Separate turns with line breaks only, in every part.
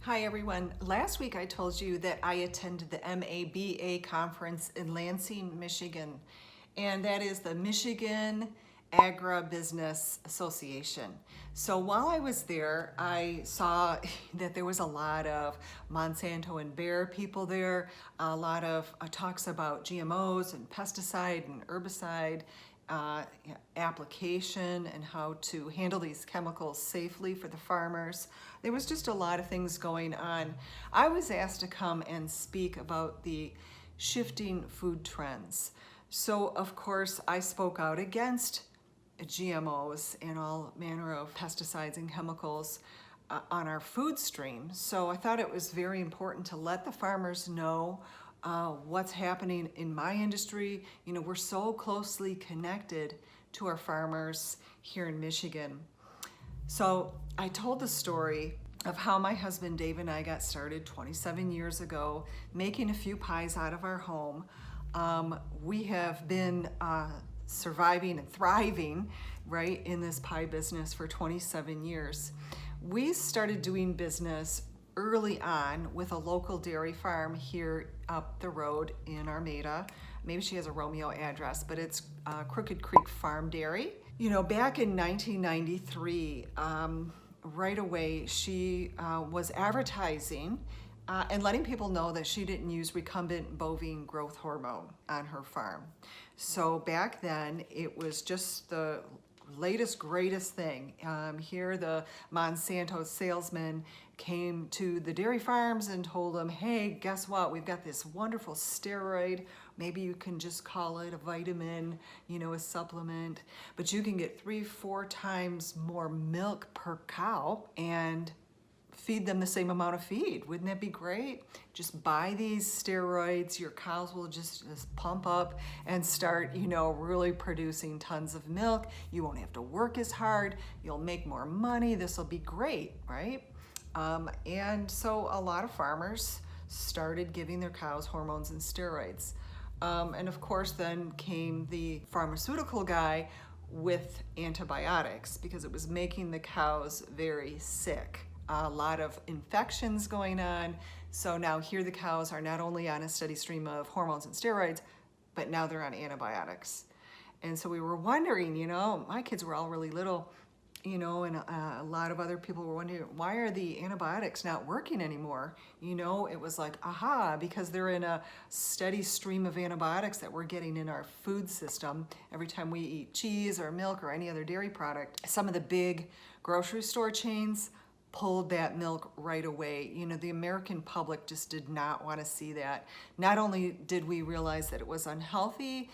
Hi everyone. Last week I told you that I attended the MABA conference in Lansing, Michigan, and that is the Michigan Agri-Business Association. So while I was there, I saw that there was a lot of Monsanto and Bayer people there, a lot of talks about GMOs and pesticide and herbicide application and how to handle these chemicals safely for the farmers. There was just a lot of things going on. I was asked to come and speak about the shifting food trends. So of course I spoke out against GMOs and all manner of pesticides and chemicals on our food stream. So I thought it was very important to let the farmers know what's happening in my industry. You know, we're so closely connected to our farmers here in Michigan. So I told the story of how my husband Dave and I got started 27 years ago, making a few pies out of our home. We have been surviving and thriving, right, in this pie business for 27 years. We started doing business early on with a local dairy farm here up the road in Armada. Maybe she has a Romeo address, but it's Crooked Creek Farm Dairy. You know, back in 1993, right away she was advertising and letting people know that she didn't use recombinant bovine growth hormone on her farm. So back then it was just the latest, greatest thing. Here the Monsanto salesman came to the dairy farms and told them, hey, guess what? We've got this wonderful steroid. Maybe you can just call it a vitamin, you know, a supplement, but you can get 3-4 times more milk per cow and feed them the same amount of feed. Wouldn't that be great? Just buy these steroids, your cows will just pump up and start, you know, really producing tons of milk. You won't have to work as hard. You'll make more money. This will be great, right? And so a lot of farmers started giving their cows hormones and steroids. And of course then came the pharmaceutical guy with antibiotics because it was making the cows very sick. A lot of infections going on. So now here the cows are not only on a steady stream of hormones and steroids, but now they're on antibiotics. And so we were wondering, you know, my kids were all really little, you know, and a lot of other people were wondering, why are the antibiotics not working anymore? You know, it was like, aha, because they're in a steady stream of antibiotics that we're getting in our food system every time we eat cheese or milk or any other dairy product. Some of the big grocery store chains pulled that milk right away. You know, the American public just did not want to see that. Not only did we realize that it was unhealthy,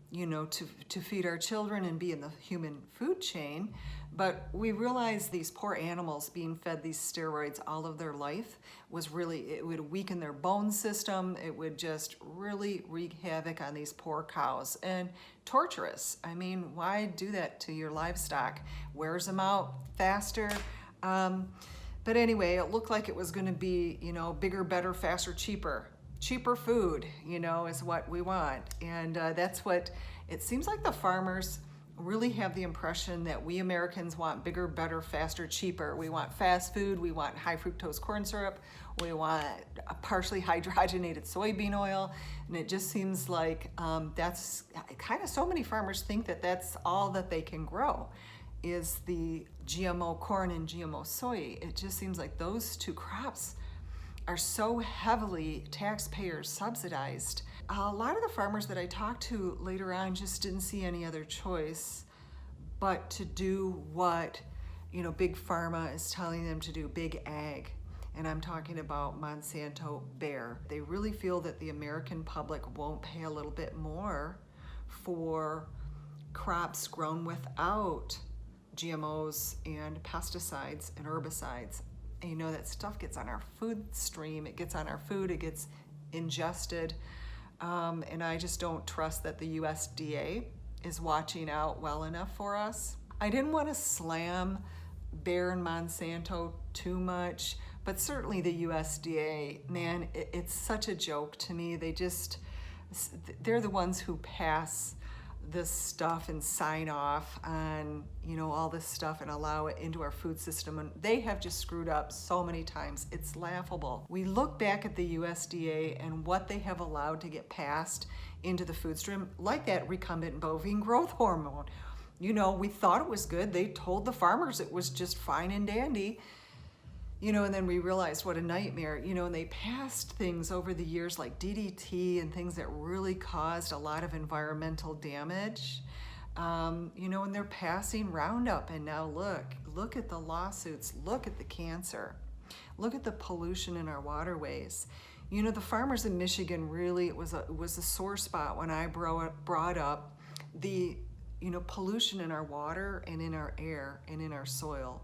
you know, to feed our children and be in the human food chain, but we realized these poor animals being fed these steroids all of their life was really, it would weaken their bone system. It would just really wreak havoc on these poor cows and torturous. I mean, why do that to your livestock? Wears them out faster. But anyway, it looked like it was going to be, you know, bigger, better, faster, cheaper. Cheaper food, you know, is what we want. And that's what it seems like the farmers really have the impression that we Americans want: bigger, better, faster, cheaper. We want fast food. We want high fructose corn syrup. We want a partially hydrogenated soybean oil. And it just seems like that's kind of, so many farmers think that that's all that they can grow is the GMO corn and GMO soy. It just seems like those two crops are so heavily taxpayer subsidized. A lot of the farmers that I talked to later on just didn't see any other choice but to do what, you know, big pharma is telling them to do, big ag. And I'm talking about Monsanto, Bayer. They really feel that the American public won't pay a little bit more for crops grown without GMOs and pesticides and herbicides. And you know, that stuff gets on our food stream, it gets on our food, it gets ingested. And I just don't trust that the USDA is watching out well enough for us. I didn't want to slam Bayer and Monsanto too much, but certainly the USDA, man, it's such a joke to me. They're the ones who pass this stuff and sign off on, all this stuff and allow it into our food system. And they have just screwed up so many times. It's laughable. We look back at the USDA and what they have allowed to get passed into the food stream, like that recombinant bovine growth hormone. We thought it was good. They told the farmers it was just fine and dandy. And then we realized what a nightmare, and they passed things over the years like DDT and things that really caused a lot of environmental damage. And they're passing Roundup, and now look at the lawsuits, look at the cancer, look at the pollution in our waterways. The farmers in Michigan really, it was a sore spot when I brought up the, pollution in our water and in our air and in our soil.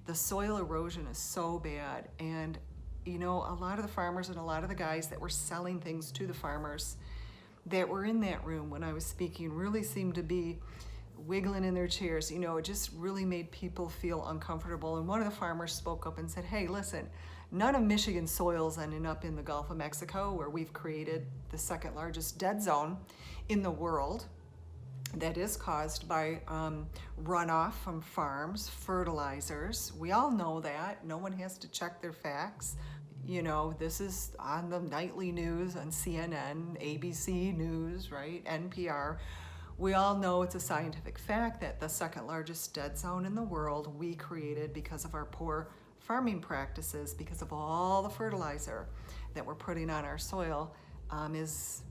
The soil erosion is so bad, and a lot of the farmers and a lot of the guys that were selling things to the farmers that were in that room when I was speaking really seemed to be wiggling in their chairs. It just really made people feel uncomfortable. And one of the farmers spoke up and said, hey, listen, none of Michigan's soil's ending up in the Gulf of Mexico, where we've created the second largest dead zone in the world. That is caused by runoff from farms, fertilizers. We all know that. No one has to check their facts. This is on the nightly news on CNN, ABC News, right? NPR. We all know it's a scientific fact that the second largest dead zone in the world we created because of our poor farming practices, because of all the fertilizer that we're putting on our soil, is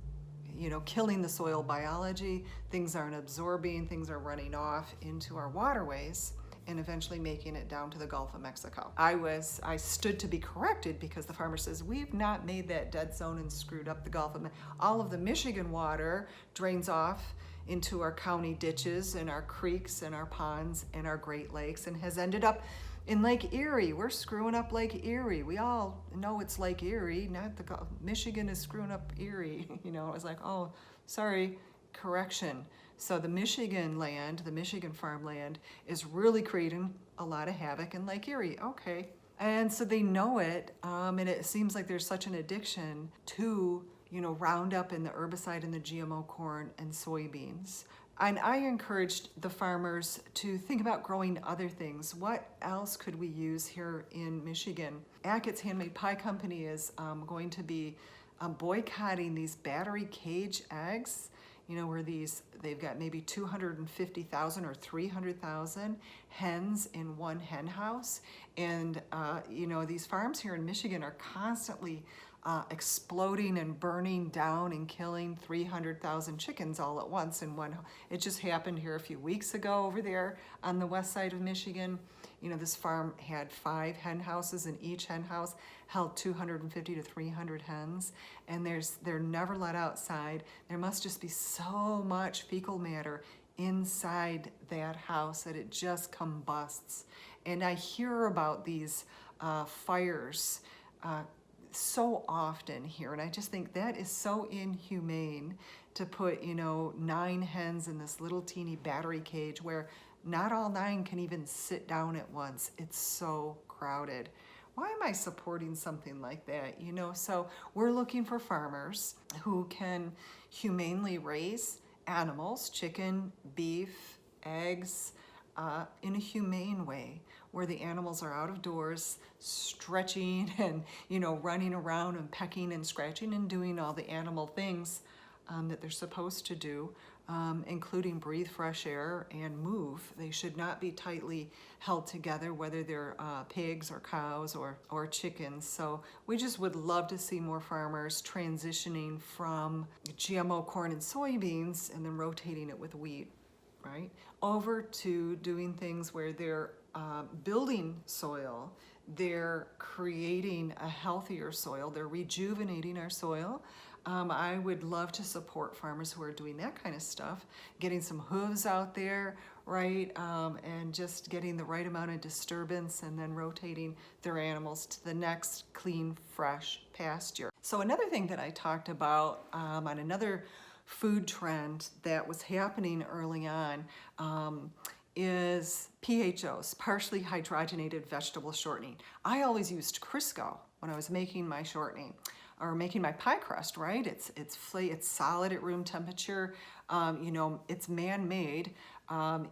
killing the soil biology. Things aren't absorbing, things are running off into our waterways and eventually making it down to the Gulf of Mexico. I stood to be corrected because the farmer says, we've not made that dead zone and screwed up the Gulf of Mexico. All of the Michigan water drains off into our county ditches and our creeks and our ponds and our Great Lakes and has ended up in Lake Erie. We're screwing up Lake Erie. We all know it's Lake Erie, not the Gulf. Michigan is screwing up Erie. It was like, oh, sorry, correction. So the Michigan land, the Michigan farmland, is really creating a lot of havoc in Lake Erie. Okay. And so they know it, and it seems like there's such an addiction to, Roundup and the herbicide and the GMO corn and soybeans. And I encouraged the farmers to think about growing other things. What else could we use here in Michigan? Achatz Handmade Pie Company is going to be boycotting these battery cage eggs, where they've got maybe 250,000 or 300,000 hens in one hen house. And, these farms here in Michigan are constantly exploding and burning down and killing 300,000 chickens all at once in one. It just happened here a few weeks ago over there on the west side of Michigan. This farm had 5 hen houses, and each hen house held 250 to 300 hens, and they're never let outside. There must just be so much fecal matter inside that house that it just combusts. And I hear about these fires so often here, and I just think that is so inhumane to put 9 hens in this little teeny battery cage where not all 9 can even sit down at once. It's so crowded. Why am I supporting something like that? So we're looking for farmers who can humanely raise animals, chicken, beef, eggs, in a humane way, where the animals are out of doors, stretching and, running around and pecking and scratching and doing all the animal things that they're supposed to do, including breathe fresh air and move. They should not be tightly held together, whether they're pigs or cows or chickens. So we just would love to see more farmers transitioning from GMO corn and soybeans and then rotating it with wheat, right, over to doing things where they're building soil, they're creating a healthier soil, they're rejuvenating our soil. I would love to support farmers who are doing that kind of stuff, getting some hooves out there, right, and just getting the right amount of disturbance and then rotating their animals to the next clean, fresh pasture. So another thing that I talked about on another food trend that was happening early on is PHOs, partially hydrogenated vegetable shortening. I always used Crisco when I was making my shortening. or making my pie crust, right? It's solid at room temperature. It's man-made.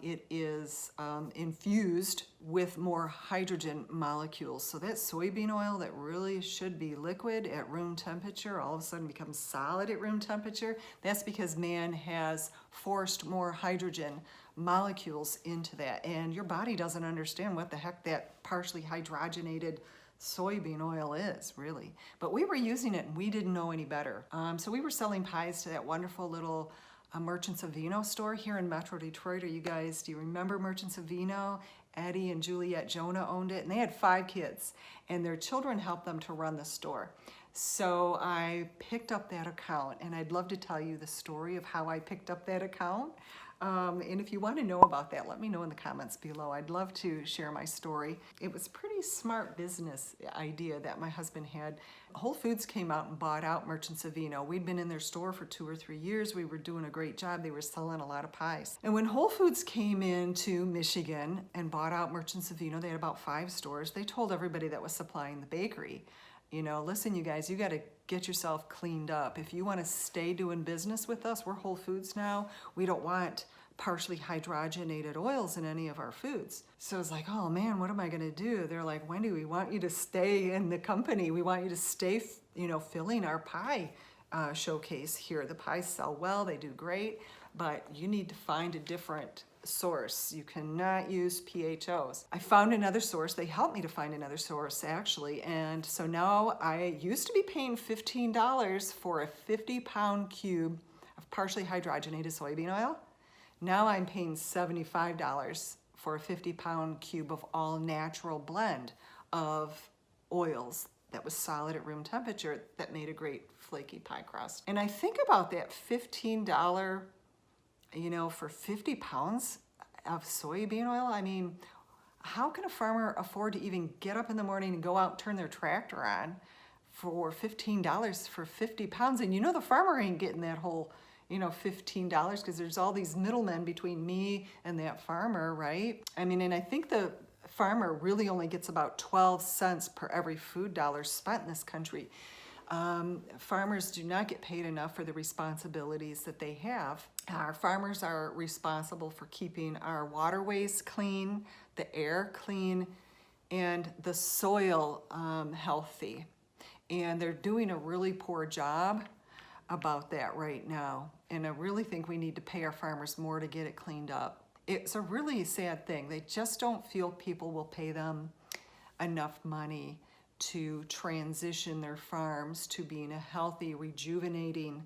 It is infused with more hydrogen molecules. So that soybean oil that really should be liquid at room temperature all of a sudden becomes solid at room temperature. That's because man has forced more hydrogen molecules into that. And your body doesn't understand what the heck that partially hydrogenated soybean oil is, really. But we were using it and we didn't know any better. So we were selling pies to that wonderful little Merchants of Vino store here in Metro Detroit. Do you remember Merchants of Vino? Eddie and Juliet Jonah owned it, and they had 5 kids, and their children helped them to run the store. So I picked up that account, and I'd love to tell you the story of how I picked up that account. And if you want to know about that, let me know in the comments below. I'd love to share my story. It was a pretty smart business idea that my husband had. Whole Foods came out and bought out Merchants of Vino. We'd been in their store for 2 or 3 years. We were doing a great job. They were selling a lot of pies. And when Whole Foods came into Michigan and bought out Merchants of Vino, they had about 5 stores. They told everybody that was supplying the bakery, listen, you guys, you got to get yourself cleaned up. If you want to stay doing business with us, we're Whole Foods now. We don't want partially hydrogenated oils in any of our foods. So it's like, oh man, what am I going to do? They're like, Wendy, we want you to stay in the company. We want you to stay, filling our pie showcase here. The pies sell well, they do great, but you need to find a different source. You cannot use PHOs. I found another source. They helped me to find another source, actually. And so now I used to be paying $15 for a 50-pound cube of partially hydrogenated soybean oil. Now I'm paying $75 for a 50-pound cube of all natural blend of oils that was solid at room temperature that made a great flaky pie crust. And I think about that $15, for 50 pounds of soybean oil. I mean, how can a farmer afford to even get up in the morning and go out and turn their tractor on for $15 for 50 pounds? And the farmer ain't getting that whole $15 because there's all these middlemen between me and that farmer, right? I mean, and I think the farmer really only gets about 12 cents per every food dollar spent in this country. Farmers do not get paid enough for the responsibilities that they have. Our farmers are responsible for keeping our waterways clean, the air clean, and the soil healthy. And they're doing a really poor job about that right now. And I really think we need to pay our farmers more to get it cleaned up. It's a really sad thing. They just don't feel people will pay them enough money to transition their farms to being a healthy, rejuvenating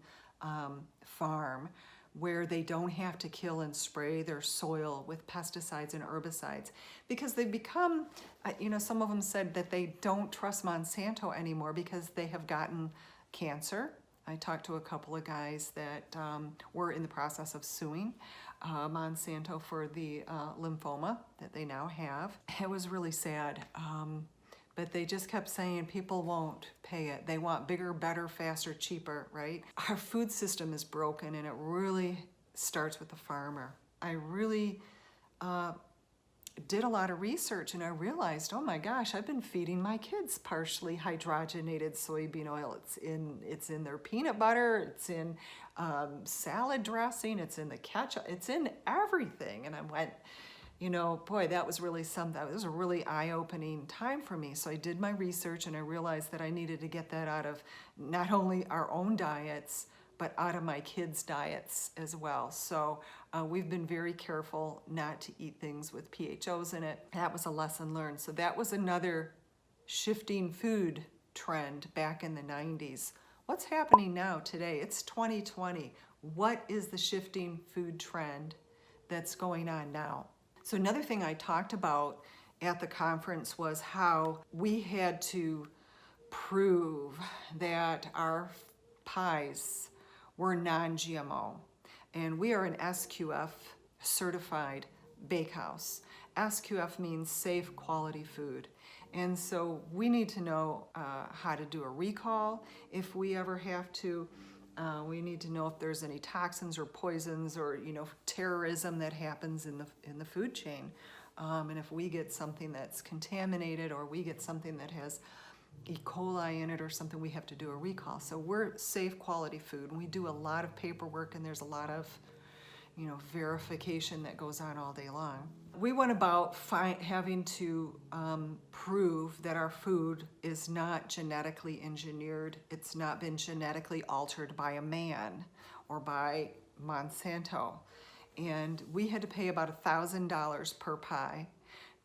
farm where they don't have to kill and spray their soil with pesticides and herbicides, because they've become, some of them said that they don't trust Monsanto anymore because they have gotten cancer. I talked to a couple of guys that were in the process of suing Monsanto for the lymphoma that they now have. It was really sad. But they just kept saying people won't pay it. They want bigger, better, faster, cheaper, right? Our food system is broken, and it really starts with the farmer. I really did a lot of research, and I realized, oh my gosh, I've been feeding my kids partially hydrogenated soybean oil. It's in their peanut butter, it's in salad dressing, it's in the ketchup, it's in everything. And I went, boy, that was really something. It was a really eye-opening time for me. So I did my research, and I realized that I needed to get that out of not only our own diets, but out of my kids' diets as well. So we've been very careful not to eat things with PHOs in it. That was a lesson learned. So that was another shifting food trend back in the 90s. What's happening now today? It's 2020. What is the shifting food trend that's going on now? So another thing I talked about at the conference was how we had to prove that our pies were non-GMO. And we are an SQF certified bakehouse. SQF means safe quality food. And so we need to know how to do a recall if we ever have to. We need to know if there's any toxins or poisons or terrorism that happens in the food chain, and if we get something that's contaminated or we get something that has E. coli in it or something, we have to do a recall. So we're safe quality food, and we do a lot of paperwork, and there's a lot of verification that goes on all day long. We went about having to prove that our food is not genetically engineered. It's not been genetically altered by a man or by Monsanto. And we had to pay about $1,000 per pie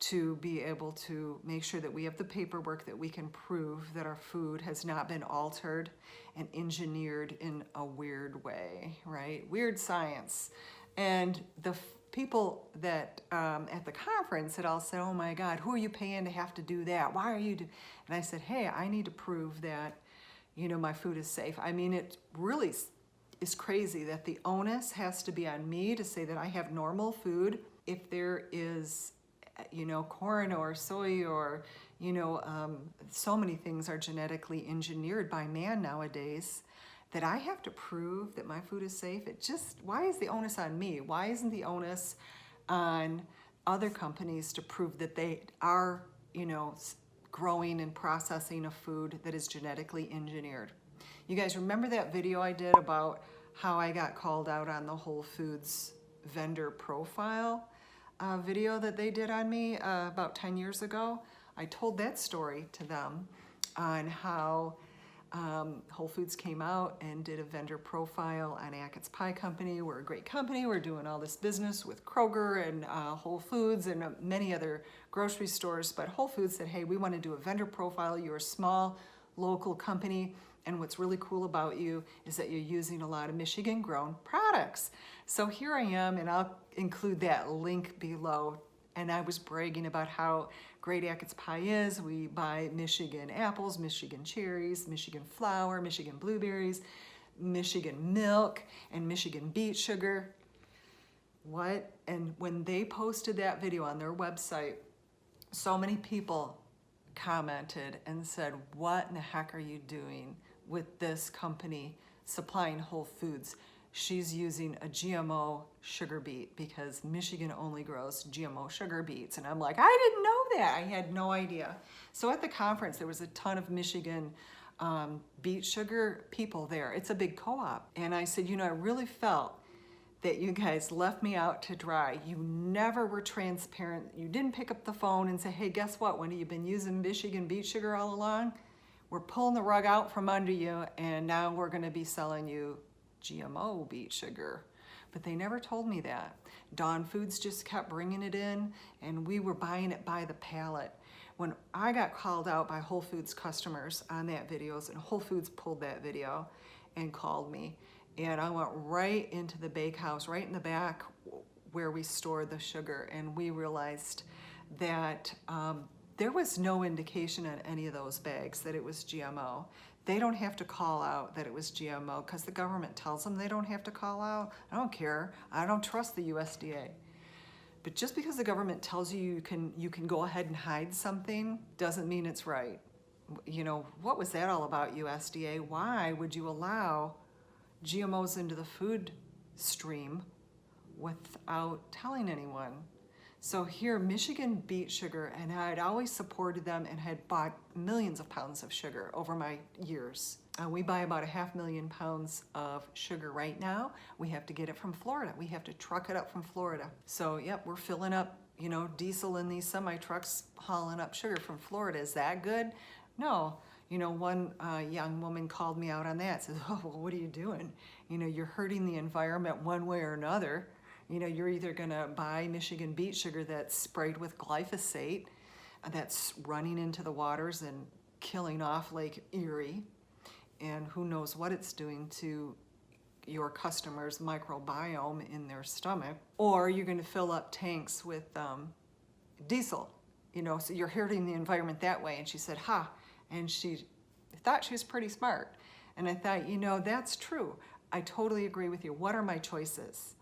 to be able to make sure that we have the paperwork that we can prove that our food has not been altered and engineered in a weird way, right? Weird science. And the people that at the conference had all said, oh my God, who are you paying to have to do that? Why are you And I said, hey, I need to prove that, my food is safe. I mean, it really is crazy that the onus has to be on me to say that I have normal food. If there is, corn or soy or, so many things are genetically engineered by man nowadays, that I have to prove that my food is safe. Why is the onus on me? Why isn't the onus on other companies to prove that they are, growing and processing a food that is genetically engineered? You guys remember that video I did about how I got called out on the Whole Foods vendor profile video that they did on me about 10 years ago? I told that story to them on how Whole Foods came out and did a vendor profile on Achatz Pie Company. We're a great company. We're doing all this business with Kroger and Whole Foods and many other grocery stores. But Whole Foods said, hey, we want to do a vendor profile. You're a small local company. And what's really cool about you is that you're using a lot of Michigan-grown products. So here I am, and I'll include that link below. And I was bragging about how great Achatz Pie is. We buy Michigan apples, Michigan cherries, Michigan flour, Michigan blueberries, Michigan milk, and Michigan beet sugar. What? And when they posted that video on their website, so many people commented and said, what in the heck are you doing with this company supplying Whole Foods? She's using a GMO sugar beet because Michigan only grows GMO sugar beets. And I'm like, I didn't know that. I had no idea. So at the conference, there was a ton of Michigan beet sugar people there. It's a big co-op. And I said, I really felt that you guys left me out to dry. You never were transparent. You didn't pick up the phone and say, hey, guess what, Wendy, you've been using Michigan beet sugar all along. We're pulling the rug out from under you, and now we're gonna be selling you GMO beet sugar. But they never told me that. Dawn Foods just kept bringing it in, and we were buying it by the pallet. When I got called out by Whole Foods customers on that videos, and Whole Foods pulled that video and called me, and I went right into the bakehouse, right in the back where we store the sugar, and we realized that there was no indication on any of those bags that it was GMO. They don't have to call out that it was GMO because the government tells them they don't have to call out. I don't care. I don't trust the USDA. But just because the government tells you you can go ahead and hide something doesn't mean it's right. What was that all about, USDA? Why would you allow GMOs into the food stream without telling anyone? So here, Michigan beet sugar, and I'd always supported them and had bought millions of pounds of sugar over my years. We buy about 500,000 pounds of sugar right now. We have to get it from Florida. We have to truck it up from Florida. So yep, we're filling up, diesel in these semi-trucks, hauling up sugar from Florida. Is that good? No. One young woman called me out on that, says, oh, well, what are you doing? You're hurting the environment one way or another. You're either gonna buy Michigan beet sugar that's sprayed with glyphosate, that's running into the waters and killing off Lake Erie, and who knows what it's doing to your customers' microbiome in their stomach, or you're gonna fill up tanks with diesel, so you're hurting the environment that way. And she said, ha, and she thought she was pretty smart. And I thought, that's true. I totally agree with you. What are my choices?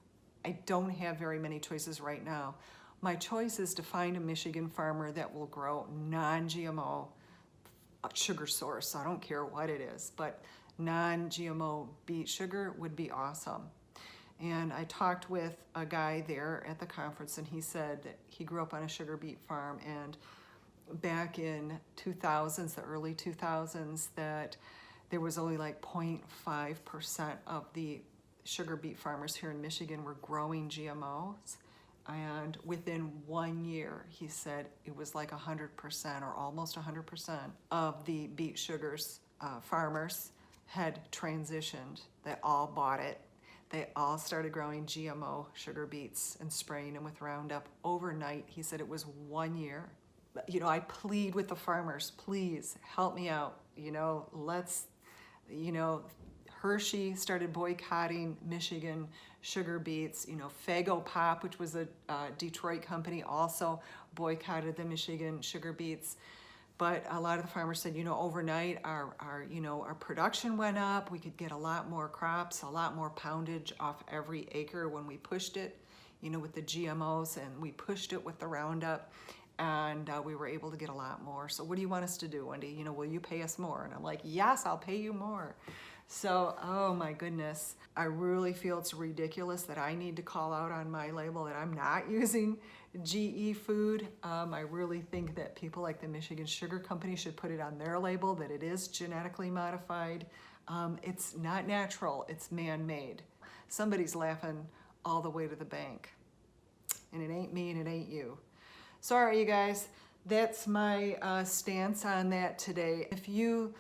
I don't have very many choices right now. My choice is to find a Michigan farmer that will grow non-GMO sugar source. I don't care what it is, but non-GMO beet sugar would be awesome. And I talked with a guy there at the conference, and he said that he grew up on a sugar beet farm, and back in 2000s, the early 2000s, that there was only like 0.5% of the sugar beet farmers here in Michigan were growing GMOs. And within 1 year, he said it was like 100% or almost 100% of the beet sugars farmers had transitioned. They all bought it. They all started growing GMO sugar beets and spraying them with Roundup overnight. He said it was 1 year. You know, I plead with the farmers, please help me out. You know, let's, you know, Hershey started boycotting Michigan sugar beets. You know, Fago Pop, which was a Detroit company, also boycotted the Michigan sugar beets. But a lot of the farmers said, you know, overnight our production went up. We could get a lot more crops, a lot more poundage off every acre when we pushed it, you know, with the GMOs, and we pushed it with the Roundup, and we were able to get a lot more. So what do you want us to do, Wendy? You know, will you pay us more? And I'm like, yes, I'll pay you more. So, oh my goodness, I really feel it's ridiculous that I need to call out on my label that I'm not using GE food. I really think that people like the Michigan Sugar Company should put it on their label that it is genetically modified. It's not natural, it's man-made. Somebody's laughing all the way to the bank. And it ain't me and it ain't you. Sorry, you guys. That's my stance on that today. If you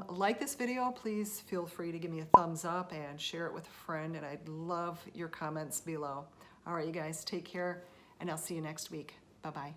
like this video, please feel free to give me a thumbs up and share it with a friend, and I'd love your comments below. All right, you guys, take care, and I'll see you next week. Bye-bye.